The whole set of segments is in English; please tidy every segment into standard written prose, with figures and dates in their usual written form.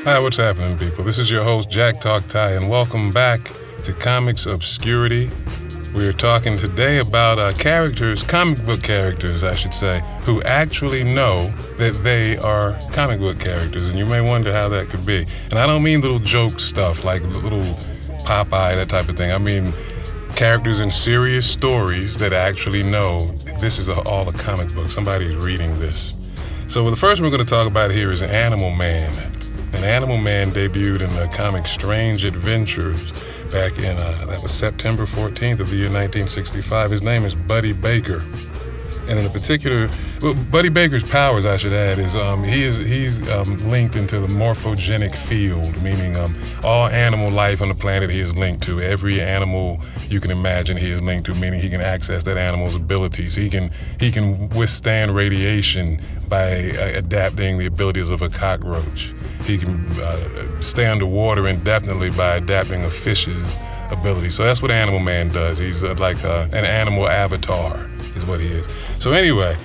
Hi, what's happening, people? This is your host, Jack Talk Ty, and welcome back to Comics Obscurity. We are talking today about characters, comic book characters, I should say, who actually know that they are comic book characters, and you may wonder how that could be. And I don't mean little joke stuff like little Popeye, that type of thing. I mean characters in serious stories that actually know this is all a comic book. Somebody's reading this. So the first one we're going to talk about here is Animal Man. And Animal Man debuted in the comic Strange Adventures back in, that was September 14th of the year 1965. His name is Buddy Baker. And in particular, Buddy Baker's powers, I should add, is he's linked into the morphogenic field, meaning all animal life on the planet he is linked to. Every animal you can imagine he is linked to, meaning he can access that animal's abilities. He can withstand radiation by adapting the abilities of a cockroach. He can stay underwater indefinitely by adapting a fish's ability. So that's what Animal Man does. He's like an animal avatar is what he is. So anyway,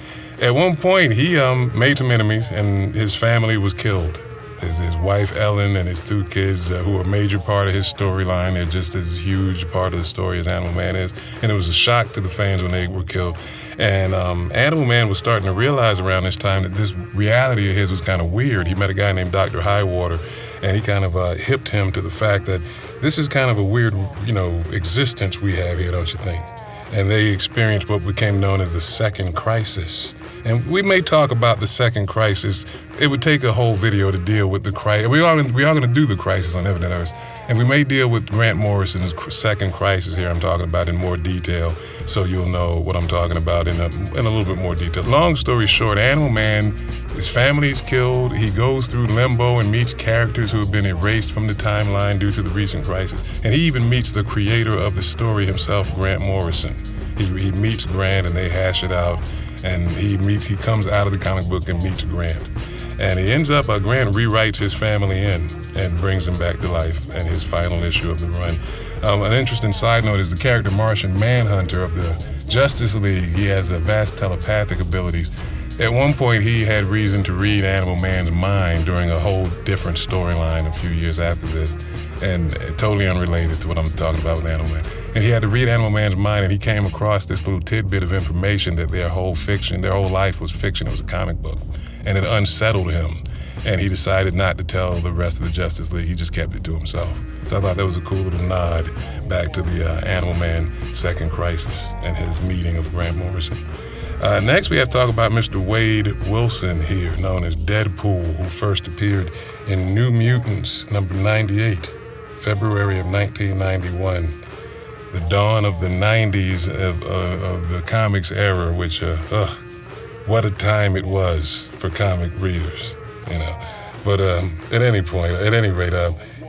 at one point he made some enemies and his family was killed. His wife Ellen and his two kids who are a major part of his storyline. They're just as huge part of the story as Animal Man is. And it was a shock to the fans when they were killed. And Animal Man was starting to realize around this time that this reality of his was kind of weird. He met a guy named Dr. Highwater, and he kind of hipped him to the fact that this is kind of a weird, existence we have here, don't you think? And they experienced what became known as the Second Crisis. And we may talk about the Second Crisis. It would take a whole video to deal with the crisis. We are going to do the crisis on Infinite Earths. And we may deal with Grant Morrison's Second Crisis here I'm talking about in more detail, so you'll know what I'm talking about in a little bit more detail. Long story short, Animal Man, his family is killed. He goes through limbo and meets characters who have been erased from the timeline due to the recent crisis. And he even meets the creator of the story himself, Grant Morrison. He meets Grant and they hash it out. And he comes out of the comic book and meets Grant. And he ends up, Grant rewrites his family in and brings him back to life in his final issue of the run. An interesting side note is the character Martian Manhunter of the Justice League. He has vast telepathic abilities. At one point, he had reason to read Animal Man's mind during a whole different storyline a few years after this, and totally unrelated to what I'm talking about with Animal Man. And he had to read Animal Man's mind, and he came across this little tidbit of information that their whole life was fiction. It was a comic book, and it unsettled him. And he decided not to tell the rest of the Justice League. He just kept it to himself. So I thought that was a cool little nod back to the Animal Man Second Crisis and his meeting of Grant Morrison. Next, we have to talk about Mr. Wade Wilson here, known as Deadpool, who first appeared in New Mutants number 98, February of 1991. The dawn of the 90s of the comics era, which, what a time it was for comic readers, But at any rate,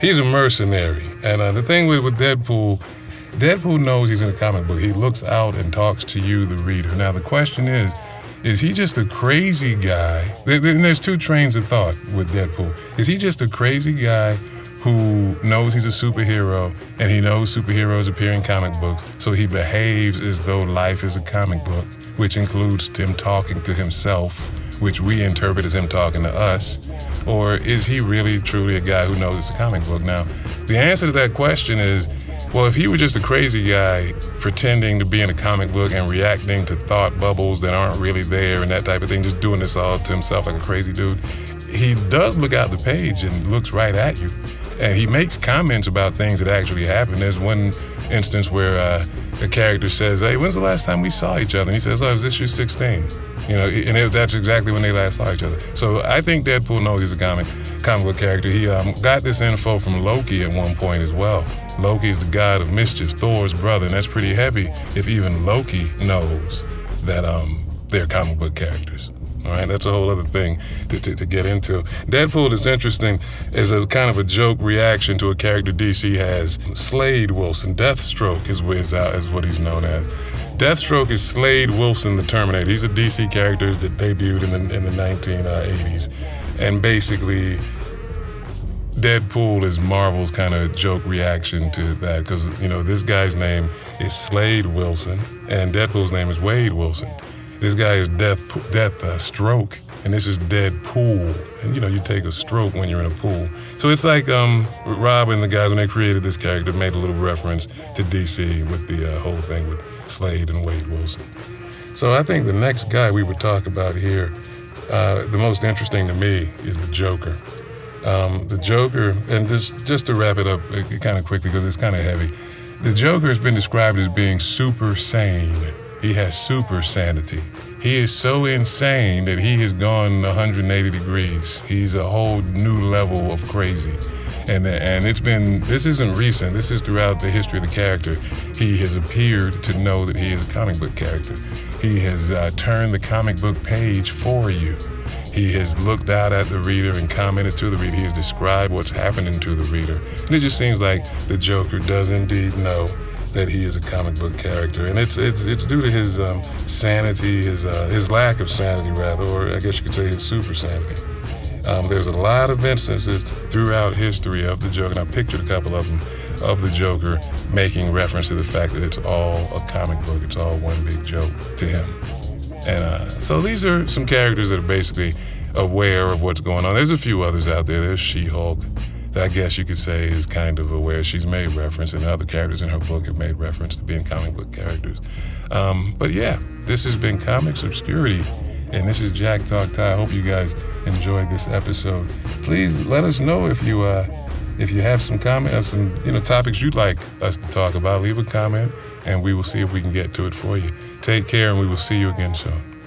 he's a mercenary. And the thing with Deadpool knows he's in a comic book. He looks out and talks to you, the reader. Now, the question is he just a crazy guy? There's two trains of thought with Deadpool. Is he just a crazy guy who knows he's a superhero and he knows superheroes appear in comic books, so he behaves as though life is a comic book, which includes him talking to himself, which we interpret as him talking to us? Or is he really truly a guy who knows it's a comic book? Now, the answer to that question is, well, if he were just a crazy guy pretending to be in a comic book and reacting to thought bubbles that aren't really there and that type of thing, just doing this all to himself like a crazy dude, he does look out the page and looks right at you. And he makes comments about things that actually happen. There's one instance where a character says, "Hey, when's the last time we saw each other?" And he says, "Oh, it was issue 16. And that's exactly when they last saw each other. So I think Deadpool knows he's a comic book character. He got this info from Loki at one point as well. Loki is the god of mischief, Thor's brother, and that's pretty heavy if even Loki knows that they're comic book characters. All right, that's a whole other thing to get into. Deadpool is interesting as a kind of a joke reaction to a character DC has. Slade Wilson, Deathstroke is what he's known as. Deathstroke is Slade Wilson, the Terminator. He's a DC character that debuted in the 1980s. And basically, Deadpool is Marvel's kind of joke reaction to that, because, this guy's name is Slade Wilson, and Deadpool's name is Wade Wilson. This guy is Deathstroke, and this is Deadpool. And you take a stroke when you're in a pool. So it's like Rob and the guys, when they created this character, made a little reference to DC with the whole thing with Slade and Wade Wilson. So I think the next guy we would talk about here, the most interesting to me, is the Joker. The Joker, and just to wrap it up kind of quickly because it's kind of heavy, the Joker has been described as being super sane. He has super sanity. He is so insane that he has gone 180 degrees. He's a whole new level of crazy. And this isn't recent. This is throughout the history of the character. He has appeared to know that he is a comic book character. He has turned the comic book page for you. He has looked out at the reader and commented to the reader. He has described what's happening to the reader. And it just seems like the Joker does indeed know that he is a comic book character. And it's due to his sanity, his lack of sanity rather, or I guess you could say his super sanity. There's a lot of instances throughout history of the Joker, and I pictured a couple of them, of the Joker making reference to the fact that it's all a comic book, it's all one big joke to him. And so these are some characters that are basically aware of what's going on. There's a few others out there. There's She-Hulk, that I guess you could say is kind of aware. She's made reference, and other characters in her book have made reference to being comic book characters. But yeah, this has been Comics Obscurity, and this is Jack Talk Ty. I hope you guys enjoyed this episode. Please let us know if you have some comments, some topics you'd like us to talk about. Leave a comment, and we will see if we can get to it for you. Take care, and we will see you again soon.